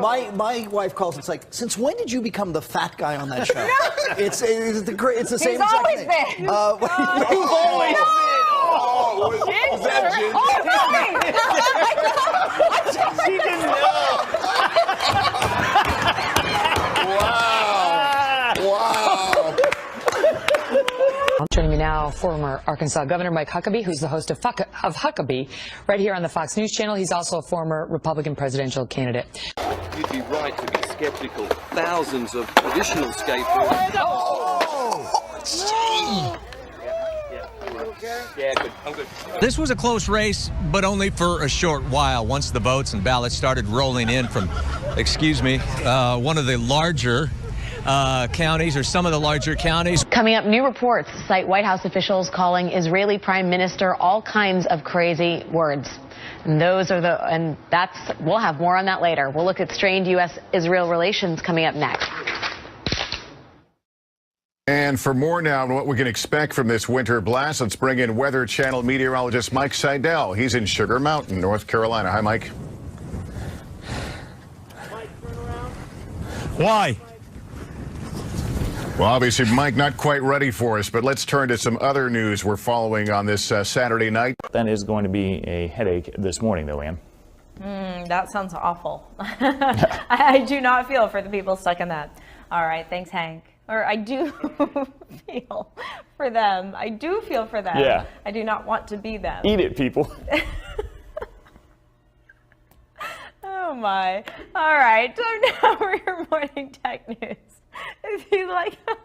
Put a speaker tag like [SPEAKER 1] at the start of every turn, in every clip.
[SPEAKER 1] My wife calls it's like, since when did you become the fat guy on that show? it's the same
[SPEAKER 2] He's
[SPEAKER 1] exact
[SPEAKER 2] always
[SPEAKER 1] thing.
[SPEAKER 2] been.
[SPEAKER 1] You've always been.
[SPEAKER 3] Oh, was that Ginger?
[SPEAKER 4] She didn't know.
[SPEAKER 3] Wow.
[SPEAKER 5] Joining me now, former Arkansas Governor Mike Huckabee, who's the host of Huckabee, right here on the Fox News Channel. He's also a former Republican presidential candidate.
[SPEAKER 6] You'd be right to be skeptical. Thousands of additional scapegoats. Yeah, good. I'm good.
[SPEAKER 7] This was a close race, but only for a short while. Once the votes and ballots started rolling in from, one of the larger counties, or some of the larger counties.
[SPEAKER 8] Coming up, new reports cite White House officials calling Israeli Prime Minister all kinds of crazy words. And we'll have more on that later. We'll look at strained U.S.-Israel relations coming up next.
[SPEAKER 9] And for more now on what we can expect from this winter blast, let's bring in Weather Channel meteorologist Mike Seidel. He's in Sugar Mountain, North Carolina. Hi, Mike.
[SPEAKER 4] Why?
[SPEAKER 9] Well, obviously, Mike, not quite ready for us, but let's turn to some other news we're following on this Saturday night.
[SPEAKER 10] That is going to be a headache this morning, though, Ann.
[SPEAKER 2] That sounds awful. I do not feel for the people stuck in that. All right, thanks, Hank. Or I do feel for them. I do feel for them.
[SPEAKER 10] Yeah.
[SPEAKER 2] I do not want to be them.
[SPEAKER 10] Eat it, people.
[SPEAKER 2] Oh my. All right, so now for your morning tech news. If you like, I'm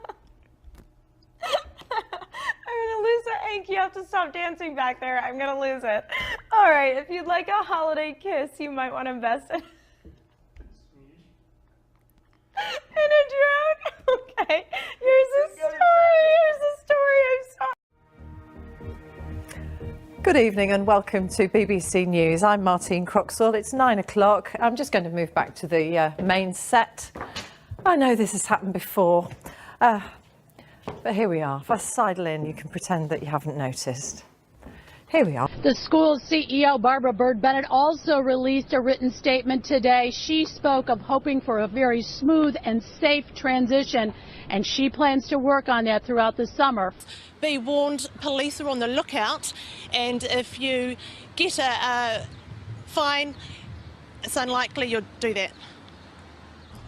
[SPEAKER 2] gonna lose it, Hank. You have to stop dancing back there. I'm gonna lose it. All right, if you'd like a holiday kiss, you might want to invest in a drone. Okay, here's the story. I'm sorry.
[SPEAKER 11] Good evening and welcome to BBC News. I'm Martine Croxall. It's 9 o'clock. I'm just going to move back to the main set. I know this has happened before, but here we are. If I sidle in, you can pretend that you haven't noticed. Here we are.
[SPEAKER 12] The school's CEO, Barbara Byrd Bennett, also released a written statement today. She spoke of hoping for a very smooth and safe transition, and she plans to work on that throughout the summer.
[SPEAKER 13] Be warned, police are on the lookout, and if you get a fine, it's unlikely you'll do that.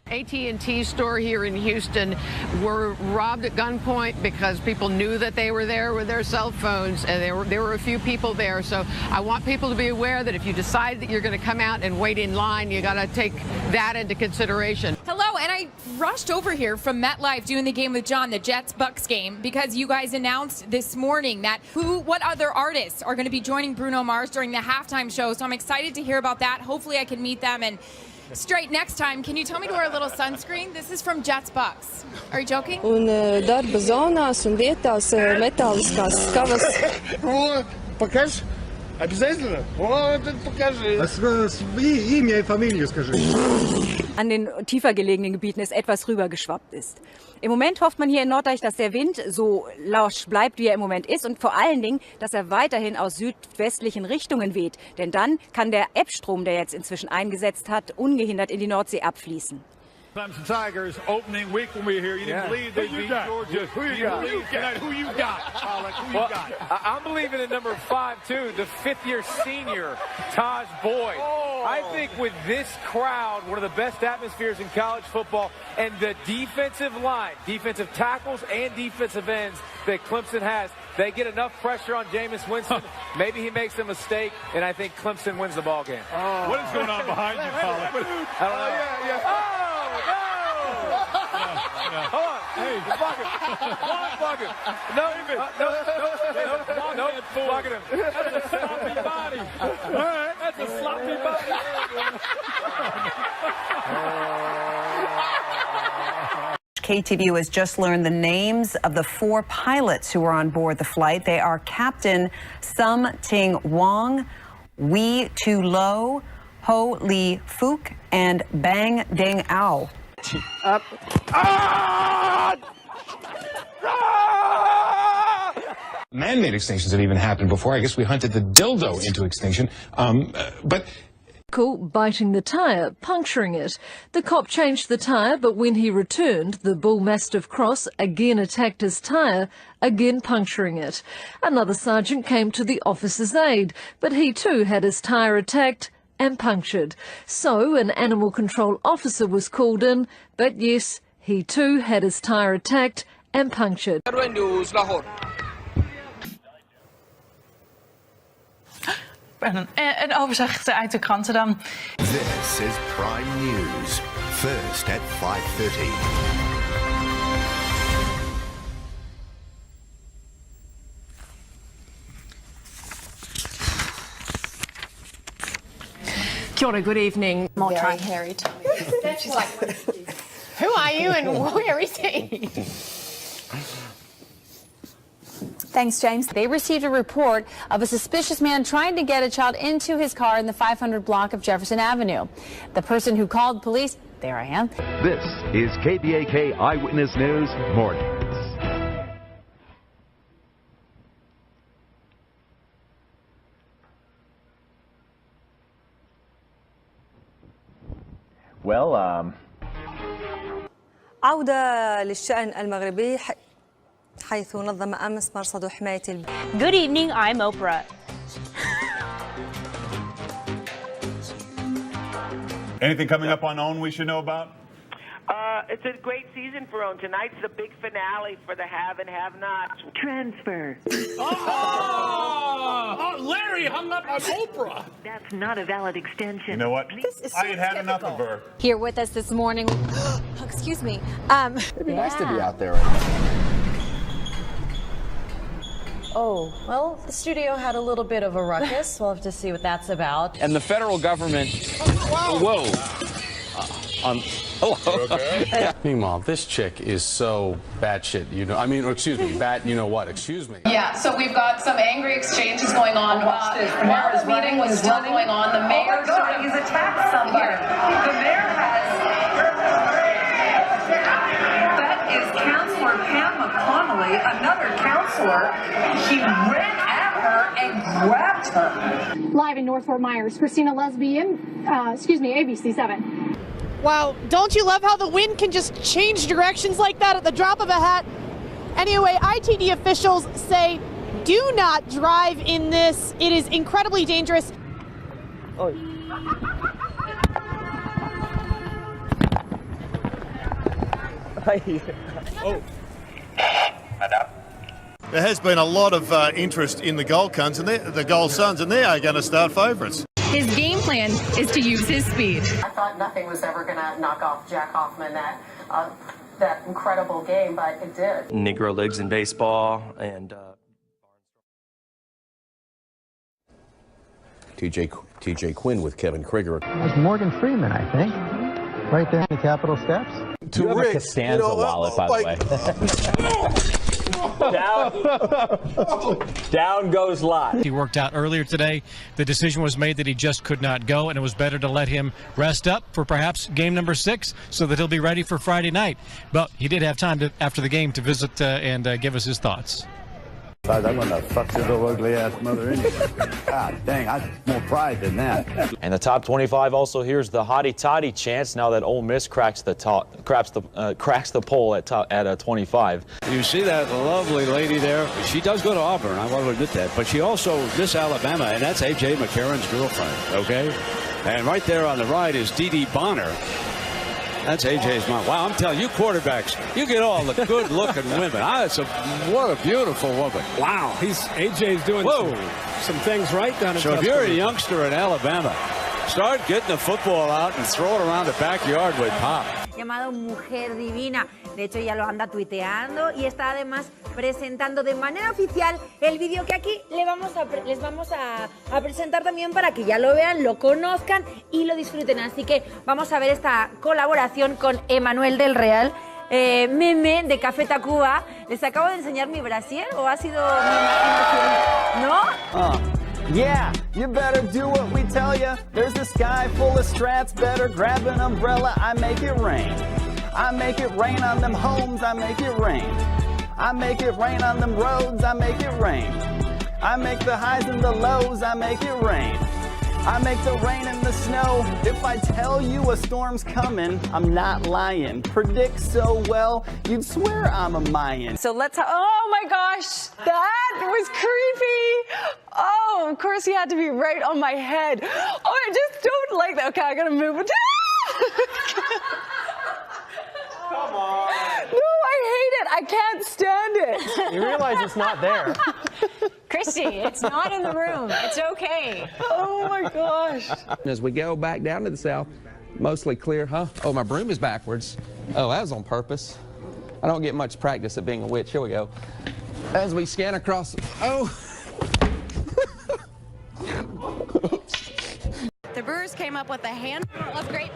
[SPEAKER 14] AT&T store here in Houston were robbed at gunpoint because people knew that they were there with their cell phones, and there were a few people there. So I want people to be aware that if you decide that you're going to come out and wait in line, you got to take that into consideration.
[SPEAKER 15] Hello, and I rushed over here from MetLife doing the Game with John, the Jets-Bucks game, because you guys announced this morning that what other artists are going to be joining Bruno Mars during the halftime show. So I'm excited to hear about that. Hopefully I can meet them. And straight next time, can you tell me to wear a little sunscreen? This is from Jets Bucks. Are you joking?
[SPEAKER 16] Un darba zonās un vietās metāliskās skavas.
[SPEAKER 4] Покажешь? Обязательно? Вот, покажи. Имя и фамилию скажи.
[SPEAKER 17] An den tiefer gelegenen Gebieten es etwas rübergeschwappt ist. Im Moment hofft man hier in Norddeich, dass der Wind so lausch bleibt, wie er im Moment ist, und vor allen Dingen, dass er weiterhin aus südwestlichen Richtungen weht. Denn dann kann der Ebbstrom, der jetzt inzwischen eingesetzt hat, ungehindert in die Nordsee abfließen.
[SPEAKER 18] Clemson Tigers opening week when we were here. You didn't believe they beat Georgia. Who you got? Who you got? Who you got?
[SPEAKER 19] I'm believing in number 5 too, the 5th-year senior Taj Boyd. I think with this crowd, one of the best atmospheres in college football, and the defensive line, defensive tackles and defensive ends that Clemson has, they get enough pressure on Jameis Winston. Maybe he makes a mistake, and I think Clemson wins the ball game.
[SPEAKER 18] What is going on behind you, Pollock?
[SPEAKER 19] I don't know. Hold on. Hey, block him. Block him. No, block him.
[SPEAKER 18] That's a sloppy body. All right. That's a sloppy body.
[SPEAKER 20] KTVU has just learned the names of the 4 pilots who were on board the flight. They are Captain Sum Ting Wong, Wee Tu Lo, Ho Lee Fook, and Bang Ding Ao.
[SPEAKER 4] Up.
[SPEAKER 5] Man-made extinctions have even happened before. I guess we hunted the dildo into extinction. But
[SPEAKER 11] biting the tyre, puncturing it. The cop changed the tyre, but when he returned, the bull mastiff cross again attacked his tyre, again puncturing it. Another sergeant came to the officer's aid, but he too had his tyre attacked and punctured. So an animal control officer was called in, but yes, he too had his tyre attacked and punctured.
[SPEAKER 21] Een overzicht uit de kranten dan.
[SPEAKER 22] This is Prime News. First at 5:30.
[SPEAKER 21] Kia ora, good evening.
[SPEAKER 23] Very hairy tummy. She's like,
[SPEAKER 21] Who are you and where is he?
[SPEAKER 23] Thanks, James. They received a report of a suspicious man trying to get a child into his car in the 500 block of Jefferson Avenue. The person who called police, there I am.
[SPEAKER 24] This is KBAK Eyewitness News Mornings.
[SPEAKER 25] Well,
[SPEAKER 26] عودة للشأن المغربي حيث نظم أمس مرصد حماية
[SPEAKER 27] Good evening, I'm Oprah.
[SPEAKER 18] Anything coming up on OWN we should know about?
[SPEAKER 28] It's a great season for OWN. Tonight's the big finale for the have and have-nots. Transfer.
[SPEAKER 18] Oh, Larry hung up on Oprah.
[SPEAKER 28] That's not a valid extension.
[SPEAKER 18] You know what? I had had enough of her.
[SPEAKER 23] Here with us this morning. Excuse me.
[SPEAKER 25] It'd be nice to be out there right now.
[SPEAKER 2] Oh, well, the studio had a little bit of a ruckus. We'll have to see what that's about.
[SPEAKER 29] And the federal government. Whoa. Hello.
[SPEAKER 30] Okay? Meanwhile, this chick is so batshit, you know. I mean, excuse me, you know what? Excuse me.
[SPEAKER 31] Yeah, so we've got some angry exchanges going on. While the meeting was still going on, the mayor
[SPEAKER 28] he's attacked someone. The mayor has. That is Councilor Pam McConnelly, another councilor. He ran at her and grabbed her.
[SPEAKER 12] Live in North Fort Myers, Christina Lesbian, ABC 7.
[SPEAKER 13] Wow, don't you love how the wind can just change directions like that at the drop of a hat? Anyway, ITD officials say do not drive in this. It is incredibly dangerous.
[SPEAKER 28] Oh.
[SPEAKER 32] There has been a lot of interest in the Gold Suns, and the Gold Suns, and they are going to start favourites.
[SPEAKER 15] His game plan is to use his speed.
[SPEAKER 28] I thought nothing was ever going to knock off Jack Hoffman that incredible game, but it did.
[SPEAKER 6] Negro Leagues in baseball and
[SPEAKER 33] TJ Quinn with Kevin Krieger.
[SPEAKER 34] That's Morgan Freeman, I think, right there in the Capitol steps.
[SPEAKER 10] You have a Costanza wallet, by the way. Down goes Lot.
[SPEAKER 35] He worked out earlier today. The decision was made that he just could not go, and it was better to let him rest up for perhaps game number 6 so that he'll be ready for Friday night. But he did have time after the game to visit and give us his thoughts.
[SPEAKER 34] I'm gonna fuck your little ugly ass mother anyway. God dang, I have more pride than that.
[SPEAKER 10] And the top 25 also hears the hottie toddy chance now that Ole Miss cracks the poll at 25.
[SPEAKER 36] You see that lovely lady there? She does go to Auburn, I want to admit that, but she also Miss Alabama, and that's A.J. McCarron's girlfriend, okay? And right there on the right is Dee Dee Bonner. That's AJ's mom. Wow, I'm telling you, quarterbacks, you get all the good-looking women. What a beautiful woman.
[SPEAKER 18] Wow, AJ's doing some things right down in
[SPEAKER 36] So if you're a youngster in Alabama, start getting the football out and throw it around the backyard with Pop.
[SPEAKER 23] Llamado Mujer Divina. De hecho, ella lo anda tuiteando y está además presentando de manera oficial el vídeo que aquí les vamos a presentar también para que ya lo vean, lo conozcan y lo disfruten. Así que vamos a ver esta colaboración con Emanuel del Real, meme de Café Tacuba. ¿Les acabo de enseñar mi brasier o ha sido mi imaginación? ¿No?
[SPEAKER 37] Yeah, you better do what we tell ya. There's this guy full of strats, better grab an umbrella, I make it rain. I make it rain on them homes, I make it rain. I make it rain on them roads, I make it rain. I make the highs and the lows, I make it rain. I make the rain and the snow. If I tell you a storm's coming, I'm not lying. Predict so well, you'd swear I'm a Mayan.
[SPEAKER 1] So let's, oh my gosh, that was creepy. Oh, of course he had to be right on my head. Oh, I just don't like that. Okay, I gotta move it.
[SPEAKER 3] Come on.
[SPEAKER 1] No, I hate it. I can't stand it.
[SPEAKER 3] You realize it's not there.
[SPEAKER 2] Christy, it's not in the room. It's okay.
[SPEAKER 1] Oh my gosh.
[SPEAKER 4] As we go back down to the south, mostly clear, huh? Oh, my broom is backwards. Oh, that was on purpose. I don't get much practice at being a witch. Here we go. As we scan across, oh.
[SPEAKER 5] The Brewers came up with a handful of great.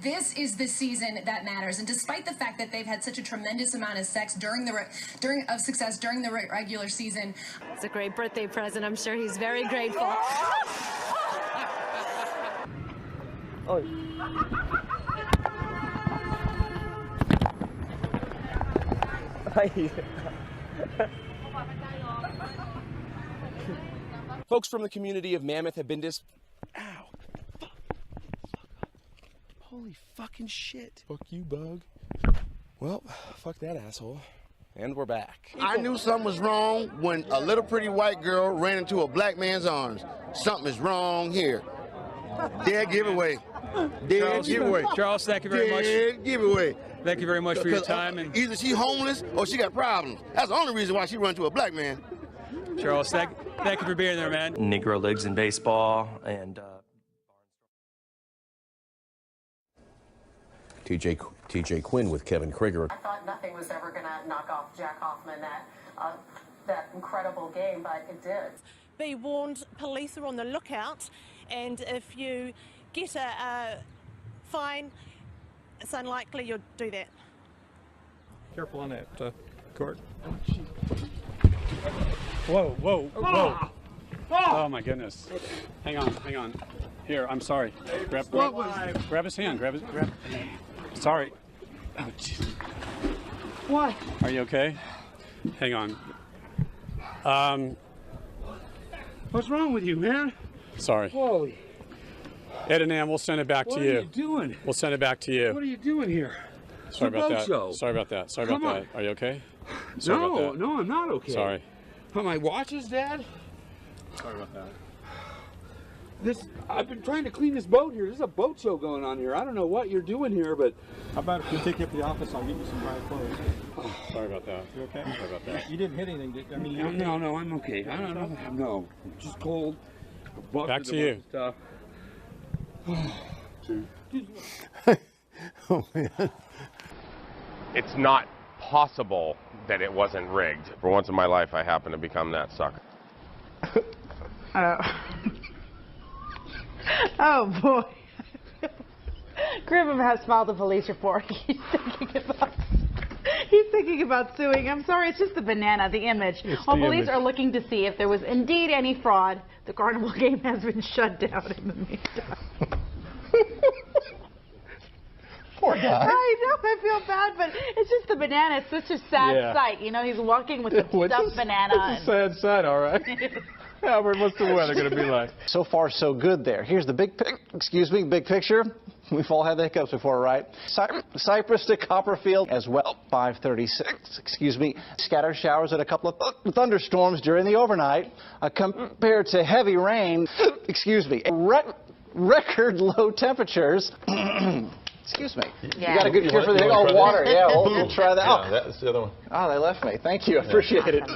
[SPEAKER 31] This is the season that matters, and despite the fact that they've had such a tremendous amount of success during the regular season,
[SPEAKER 5] It's a great birthday present. I'm sure he's very grateful.
[SPEAKER 3] Oh.
[SPEAKER 7] Folks from the community of Mammoth have been Ow. Holy fucking shit. Fuck you, bug. Well, fuck that asshole. And we're back.
[SPEAKER 8] I knew something was wrong when a little pretty white girl ran into a black man's arms. Something is wrong here. Dead giveaway. Dead giveaway.
[SPEAKER 29] Charles, thank you very much.
[SPEAKER 8] Dead giveaway.
[SPEAKER 29] Thank you very much for your time. And
[SPEAKER 8] either she homeless or she got problems. That's the only reason why she run into a black man.
[SPEAKER 29] Charles, thank you for being there, man.
[SPEAKER 9] Negro Leagues in baseball and
[SPEAKER 33] TJ Quinn with Kevin Krieger.
[SPEAKER 31] I thought nothing was ever going to knock off Jack Hoffman that incredible game, but it did.
[SPEAKER 13] Be warned, police are on the lookout, and if you get a fine, it's unlikely you'll do that.
[SPEAKER 3] Careful on that court. Whoa, whoa, whoa.
[SPEAKER 30] Oh my goodness. Hang on. Here, I'm sorry. Grab his hand. Sorry. Oh, jeez.
[SPEAKER 3] What?
[SPEAKER 30] Are you okay? Hang on.
[SPEAKER 3] What's wrong with you, man?
[SPEAKER 30] Sorry.
[SPEAKER 3] Holy.
[SPEAKER 30] Ed and Ann, we'll send it back to you.
[SPEAKER 3] What are you doing?
[SPEAKER 30] We'll send it back to you.
[SPEAKER 3] What are you doing here?
[SPEAKER 30] Sorry about that.
[SPEAKER 3] Show.
[SPEAKER 30] Sorry about that. Sorry
[SPEAKER 3] Come
[SPEAKER 4] Oh,
[SPEAKER 30] about that. Are you okay? Sorry about that.
[SPEAKER 3] No, I'm not okay.
[SPEAKER 30] Sorry.
[SPEAKER 3] Are my watches, Dad?
[SPEAKER 30] Sorry about that.
[SPEAKER 3] I've been trying to clean this boat here. There's a boat show going on here. I don't know what you're doing here, but how about if we take you up to the office, I'll get you some dry clothes.
[SPEAKER 30] Oh, sorry about that.
[SPEAKER 3] You okay?
[SPEAKER 30] Sorry about that.
[SPEAKER 3] You didn't hit anything, did you? I mean, no, I'm okay. I don't know. No, I'm just cold.
[SPEAKER 30] Back to you.
[SPEAKER 3] Stuff.
[SPEAKER 11] Oh, man. It's not possible that it wasn't rigged. For once in my life, I happen to become that sucker.
[SPEAKER 14] Oh boy. Griffin has filed a police report. He's thinking about suing. I'm sorry, it's just the banana, the image. While police are looking to see if there was indeed any fraud, the carnival game has been shut down in the meantime.
[SPEAKER 11] Poor guy.
[SPEAKER 14] I know, I feel bad, but it's just the banana. It's such a sad sight. You know, he's walking with a stuffed banana.
[SPEAKER 3] It's a sad sight, all right. Albert, what's the weather going to be like?
[SPEAKER 16] So far, so good there. Here's the big picture. We've all had the hiccups before, right? Cypress to Copperfield as well. 5:36. Scattered showers and a couple of thunderstorms during the overnight. Compared to heavy rain. Record low temperatures. Excuse me.
[SPEAKER 8] Yeah.
[SPEAKER 16] You got a good cure for the water. Yeah, we'll try that.
[SPEAKER 8] Yeah, that's the other one.
[SPEAKER 16] Oh, they left me. Thank you. I appreciate it.